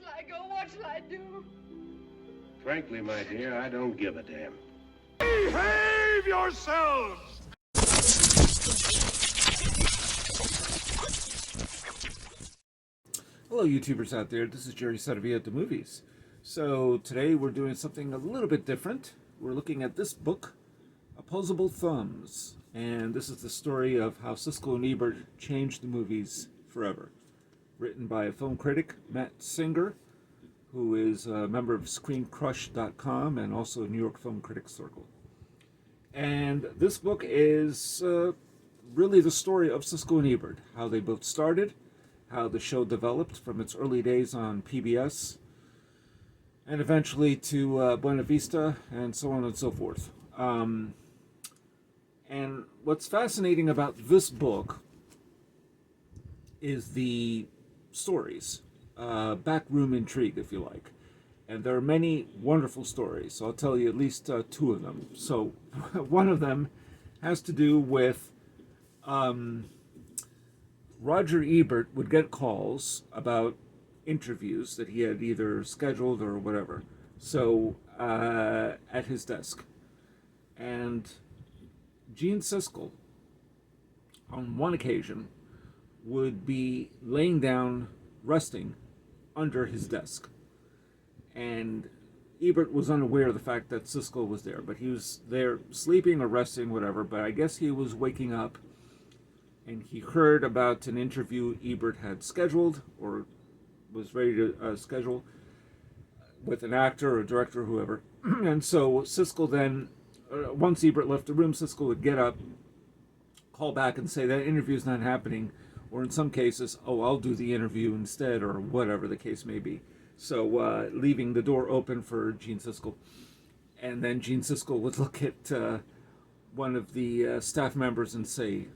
shall I go? What shall I do? Frankly, my dear, I don't give a damn. Behave yourselves! Hello, YouTubers out there. This is Jerry Saravia at the movies. So today we're doing something a little bit different. We're looking at this book, Opposable Thumbs. And this is the story of how Siskel and Ebert changed the movies forever. Written by a film critic, Matt Singer, who is a member of ScreenCrush.com and also New York Film Critics Circle. And this book is really the story of Siskel and Ebert, how they both started, how the show developed from its early days on PBS, and eventually to Buena Vista, and so on and so forth. And what's fascinating about this book is the stories, backroom intrigue, if you like. And there are many wonderful stories, so I'll tell you at least two of them. So one of them has to do with Roger Ebert would get calls about interviews that he had either scheduled or whatever, so at his desk. And Gene Siskel, on one occasion, would be laying down, resting under his desk. And Ebert was unaware of the fact that Siskel was there, but he was there sleeping or resting, whatever, but I guess he was waking up, and he heard about an interview Ebert had scheduled, or was ready to schedule, with an actor or director or whoever. And so Siskel then, once Ebert left the room, Siskel would get up, call back and say that interview's not happening, or in some cases, oh, I'll do the interview instead, or whatever the case may be. So leaving the door open for Gene Siskel. And then Gene Siskel would look at one of the staff members and say,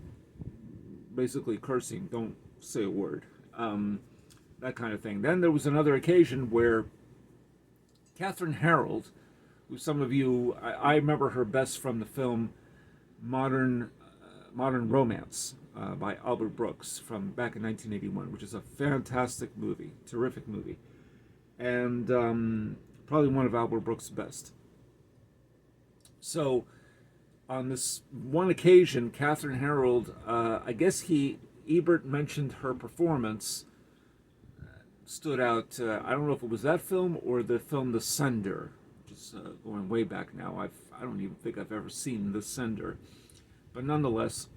basically cursing, don't say a word, that kind of thing. Then there was another occasion where Catherine Harold, who some of you, I remember her best from the film Modern Romance by Albert Brooks from back in 1981, which is a fantastic movie, terrific movie, and probably one of Albert Brooks' best. So on this one occasion, Catherine Harold, I guess Ebert mentioned her performance stood out. I don't know if it was that film or the film The Sender, which is going way back now. I don't even think I've ever seen The Sender. But nonetheless,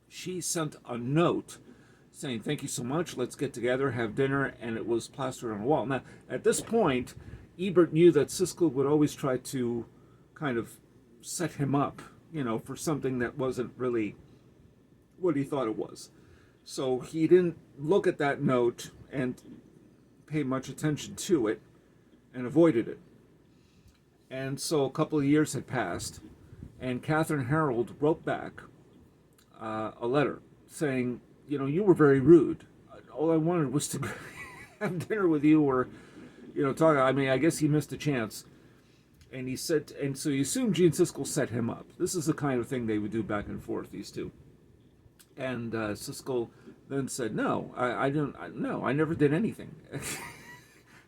she sent a note saying, thank you so much, let's get together, have dinner, and it was plastered on a wall. Now, at this point, Ebert knew that Siskel would always try to kind of set him up, for something that wasn't really what he thought it was. So he didn't look at that note and pay much attention to it and avoided it. And so a couple of years had passed, and Catherine Harold wrote back a letter saying, you were very rude. All I wanted was to have dinner with you or, talk. I mean, I guess he missed a chance. And he said, and so you assume Gene Siskel set him up. This is the kind of thing they would do back and forth, these two. And Siskel then said, no, I never did anything.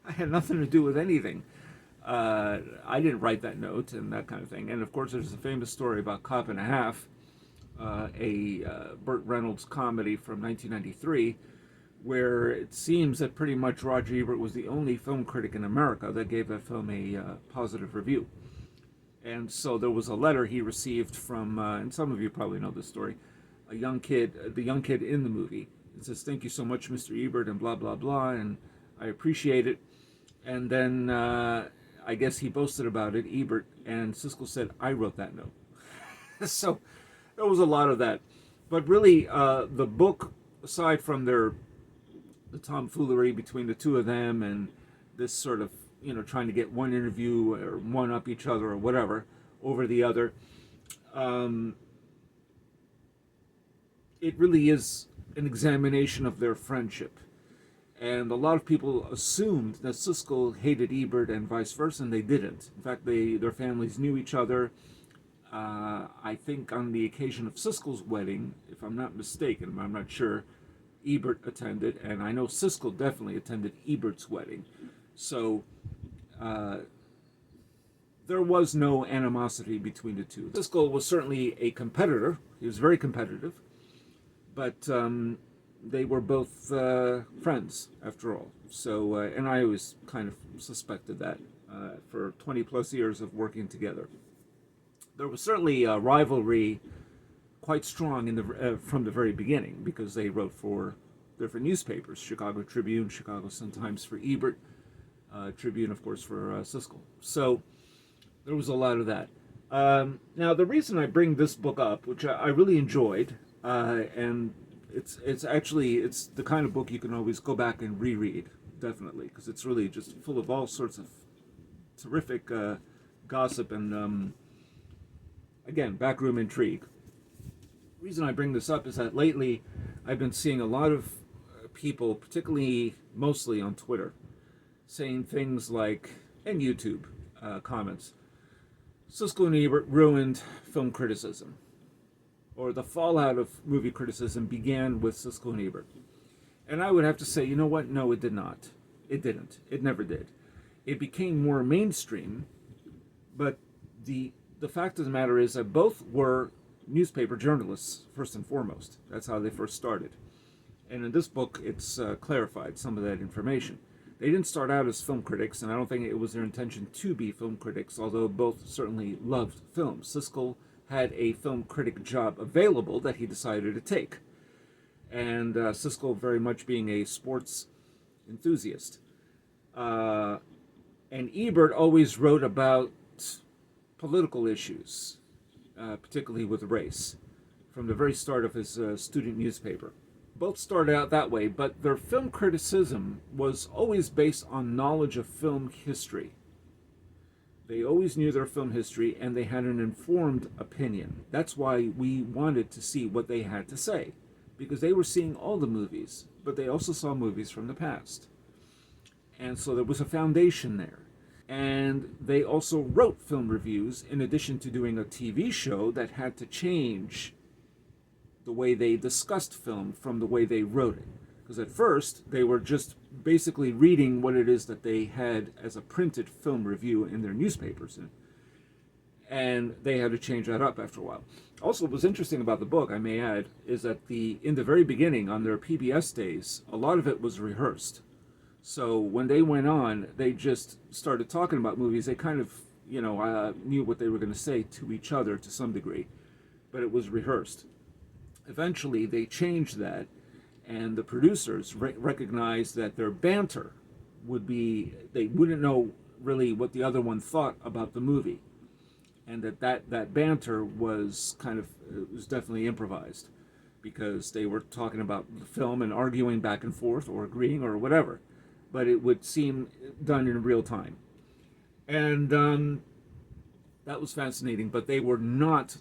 I had nothing to do with anything. I didn't write that note and that kind of thing. And of course, there's a famous story about Cop and a Half, a Burt Reynolds comedy from 1993, where it seems that pretty much Roger Ebert was the only film critic in America that gave that film a positive review. And so there was a letter he received from, and some of you probably know this story, the young kid in the movie. It says, thank you so much, Mr. Ebert, and blah, blah, blah, and I appreciate it. And then I guess he boasted about it, Ebert, and Siskel said, I wrote that note. So there was a lot of that. But really, the book, aside from the tomfoolery between the two of them and this sort of, trying to get one interview or one up each other or whatever over the other, it really is an examination of their friendship. And a lot of people assumed that Siskel hated Ebert and vice versa, and they didn't. In fact, their families knew each other. I think on the occasion of Siskel's wedding, if I'm not mistaken, I'm not sure, Ebert attended, and I know Siskel definitely attended Ebert's wedding. So there was no animosity between the two. Siskel was certainly a competitor. He was very competitive, but they were both friends, after all. So, and I always kind of suspected that for 20 plus years of working together. There was certainly a rivalry quite strong from the very beginning, because they wrote for different newspapers: Chicago Tribune, Chicago Sun-Times for Ebert, Tribune, of course, for Siskel. So there was a lot of that. Now, the reason I bring this book up, which I really enjoyed, and it's the kind of book you can always go back and reread, definitely, because it's really just full of all sorts of terrific gossip and, again, backroom intrigue. The reason I bring this up is that lately I've been seeing a lot of people, particularly mostly on Twitter, saying things like, and YouTube comments, Siskel and Ebert ruined film criticism, or the fallout of movie criticism began with Siskel and Ebert. And I would have to say, you know what? No, it did not. It didn't. It never did. It became more mainstream, but the fact of the matter is that both were newspaper journalists, first and foremost. That's how they first started. And in this book, it's clarified some of that information. They didn't start out as film critics, and I don't think it was their intention to be film critics, although both certainly loved films. Siskel had a film critic job available that he decided to take. And Siskel very much being a sports enthusiast. And Ebert always wrote about political issues, particularly with race, from the very start of his student newspaper. Both started out that way, but their film criticism was always based on knowledge of film history. They always knew their film history, and they had an informed opinion. That's why we wanted to see what they had to say, because they were seeing all the movies, but they also saw movies from the past. And so there was a foundation there. And they also wrote film reviews in addition to doing a TV show that had to change the way they discussed film from the way they wrote it. Because at first, they were just basically reading what it is that they had as a printed film review in their newspapers. And they had to change that up after a while. Also, what was interesting about the book, I may add, is that in the very beginning, on their PBS days, a lot of it was rehearsed. So when they went on, they just started talking about movies. They kind of, knew what they were going to say to each other to some degree, but it was rehearsed. Eventually, they changed that, and the producers recognized that their banter they wouldn't know really what the other one thought about the movie, and that banter was it was definitely improvised, because they were talking about the film and arguing back and forth or agreeing or whatever, but it would seem done in real time. And that was fascinating, but they were not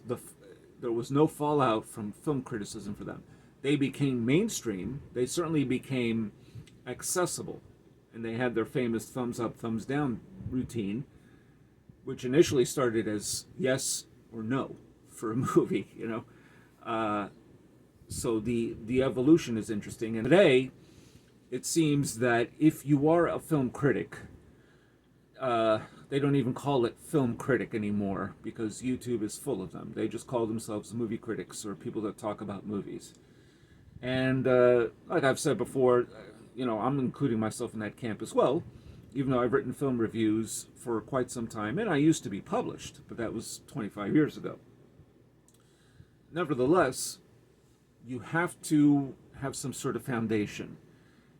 there was no fallout from film criticism for them. They became mainstream. They certainly became accessible. And they had their famous thumbs up, thumbs down routine, which initially started as yes or no for a movie, So the evolution is interesting. And today, it seems that if you are a film critic, they don't even call it film critic anymore, because YouTube is full of them. They just call themselves movie critics, or people that talk about movies. And like I've said before, I'm including myself in that camp as well, even though I've written film reviews for quite some time, and I used to be published, but that was 25 years ago. Nevertheless, you have to have some sort of foundation.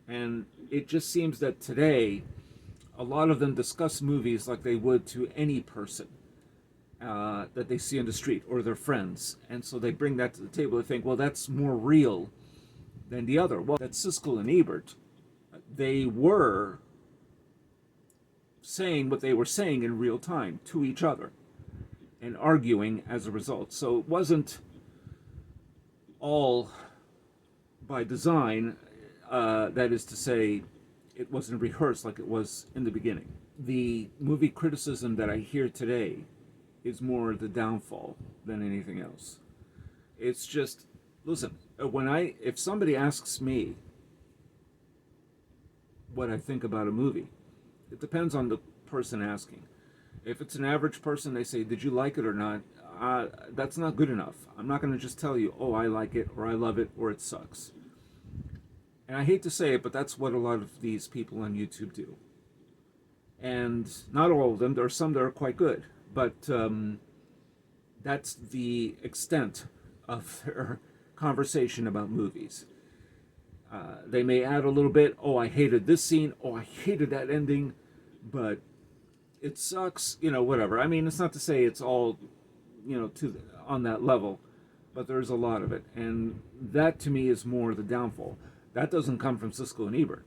And it just seems that today, a lot of them discuss movies like they would to any person that they see on the street, or their friends. And so they bring that to the table. They think, well, that's more real than the other. Well, that's Siskel and Ebert. They were saying what they were saying in real time to each other and arguing as a result. So it wasn't all by design, that is to say, it wasn't rehearsed like it was in the beginning. The movie criticism that I hear today is more the downfall than anything else. It's just, listen, If somebody asks me what I think about a movie, it depends on the person asking. If it's an average person, they say, "Did you like it or not?" That's not good enough. I'm not going to just tell you, "Oh, I like it," or "I love it," or "It sucks." And I hate to say it, but that's what a lot of these people on YouTube do. And not all of them. There are some that are quite good, but that's the extent of their conversation about movies. They may add a little bit, "Oh, I hated this scene," "Oh, I hated that ending," but it sucks, whatever. I mean, it's not to say it's all, on that level, but there's a lot of it. And that, to me, is more the downfall. That doesn't come from Siskel and Ebert.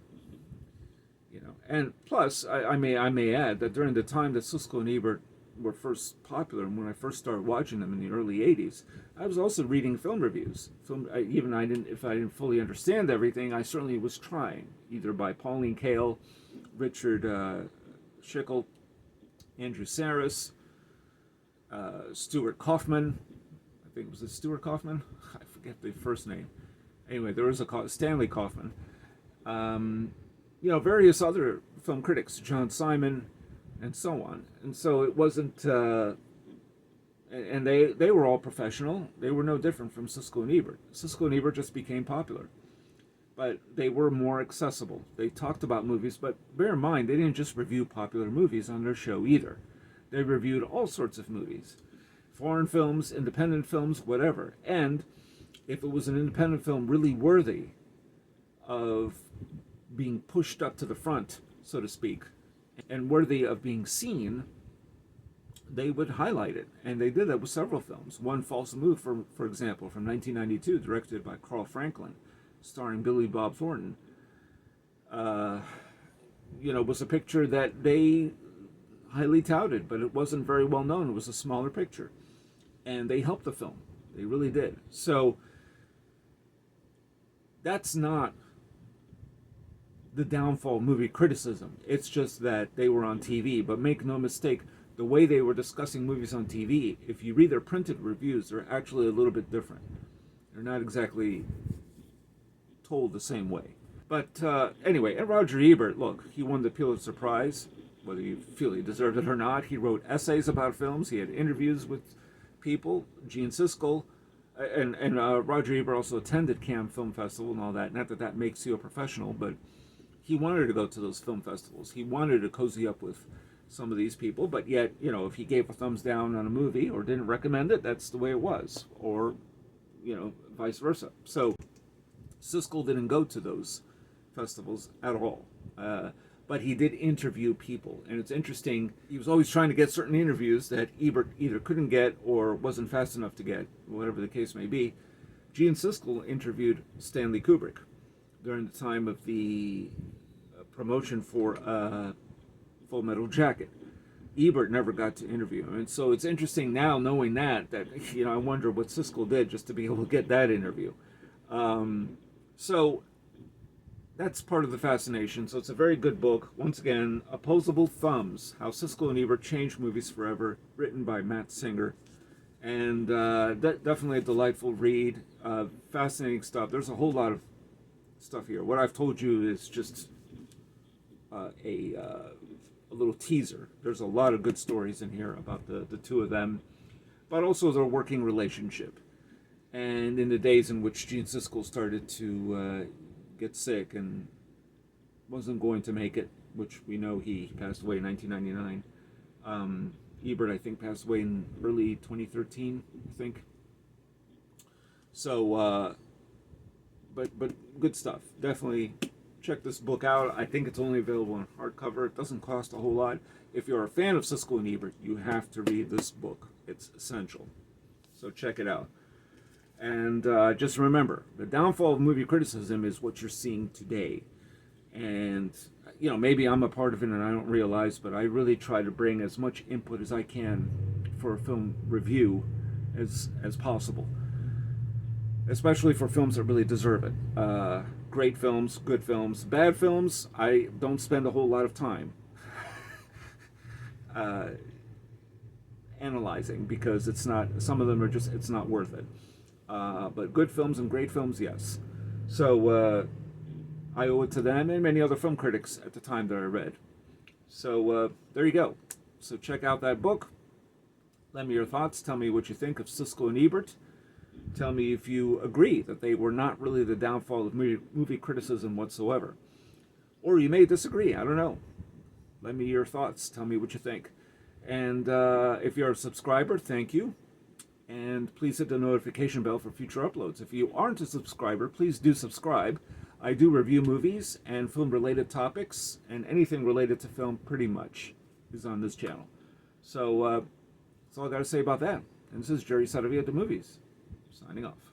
And plus, I may add that during the time that Siskel and Ebert were first popular, and when I first started watching them in the early '80s, I was also reading film reviews. If I didn't fully understand everything, I certainly was trying, either by Pauline Kael, Richard Schickel, Andrew Saris, Stuart Kaufman. I think it was Stuart Kaufman. I forget the first name. Anyway, there was Stanley Kaufman. Various other film critics, John Simon, and so on. And so it wasn't, and they were all professional. They were no different from Siskel and Ebert. Siskel and Ebert just became popular, but they were more accessible. They talked about movies, but bear in mind, they didn't just review popular movies on their show either. They reviewed all sorts of movies, foreign films, independent films, whatever. And if it was an independent film really worthy of being pushed up to the front, so to speak, and worthy of being seen, they would highlight it. And they did that with several films. One, False Move, for example, from 1992, directed by Carl Franklin, starring Billy Bob Thornton, was a picture that they highly touted, but it wasn't very well known. It was a smaller picture. And they helped the film. They really did. So that's not the downfall of movie criticism. It's just that they were on TV. But make no mistake, the way they were discussing movies on TV, if you read their printed reviews, they're actually a little bit different. They're not exactly told the same way. But anyway, and Roger Ebert, look, he won the Pulitzer Prize, whether you feel he deserved it or not. He wrote essays about films. He had interviews with people. Gene Siskel, and Roger Ebert also attended Cannes Film Festival and all that. Not that that makes you a professional, but he wanted to go to those film festivals. He wanted to cozy up with some of these people, but yet, if he gave a thumbs down on a movie or didn't recommend it, that's the way it was, or, vice versa. So Siskel didn't go to those festivals at all, but he did interview people, and it's interesting, he was always trying to get certain interviews that Ebert either couldn't get or wasn't fast enough to get, whatever the case may be. Gene Siskel interviewed Stanley Kubrick during the time of the promotion for Full Metal Jacket. Ebert never got to interview him, and so it's interesting now knowing that I wonder what Siskel did just to be able to get that interview. So that's part of the fascination. So it's a very good book. Once again, Opposable Thumbs, How Siskel and Ebert Changed Movies Forever, written by Matt Singer. And definitely a delightful read. Fascinating stuff. There's a whole lot of stuff here. What I've told you is just a little teaser. There's a lot of good stories in here about the two of them, but also their working relationship. And in the days in which Gene Siskel started to get sick and wasn't going to make it, which we know he passed away in 1999. Ebert, I think, passed away in early 2013, I think. So, but good stuff. Definitely check this book out. I think it's only available in hardcover. It doesn't cost a whole lot. If you're a fan of Siskel and Ebert, you have to read this book. It's essential. So check it out. And just remember, the downfall of movie criticism is what you're seeing today. And, maybe I'm a part of it and I don't realize, but I really try to bring as much input as I can for a film review as possible. Especially for films that really deserve it. Great films, good films. Bad films, I don't spend a whole lot of time analyzing, because it's not, some of them are just, it's not worth it. But good films and great films, yes. So I owe it to them and many other film critics at the time that I read. So there you go. So check out that book. Let me your thoughts. Tell me what you think of Siskel and Ebert. Tell me if you agree that they were not really the downfall of movie criticism whatsoever. Or you may disagree. I don't know. Let me your thoughts. Tell me what you think. And if you're a subscriber, thank you. And please hit the notification bell for future uploads. If you aren't a subscriber, please do subscribe. I do review movies and film-related topics, and anything related to film pretty much is on this channel. So that's all I got to say about that. And this is Jerry Saravia at the Movies, signing off.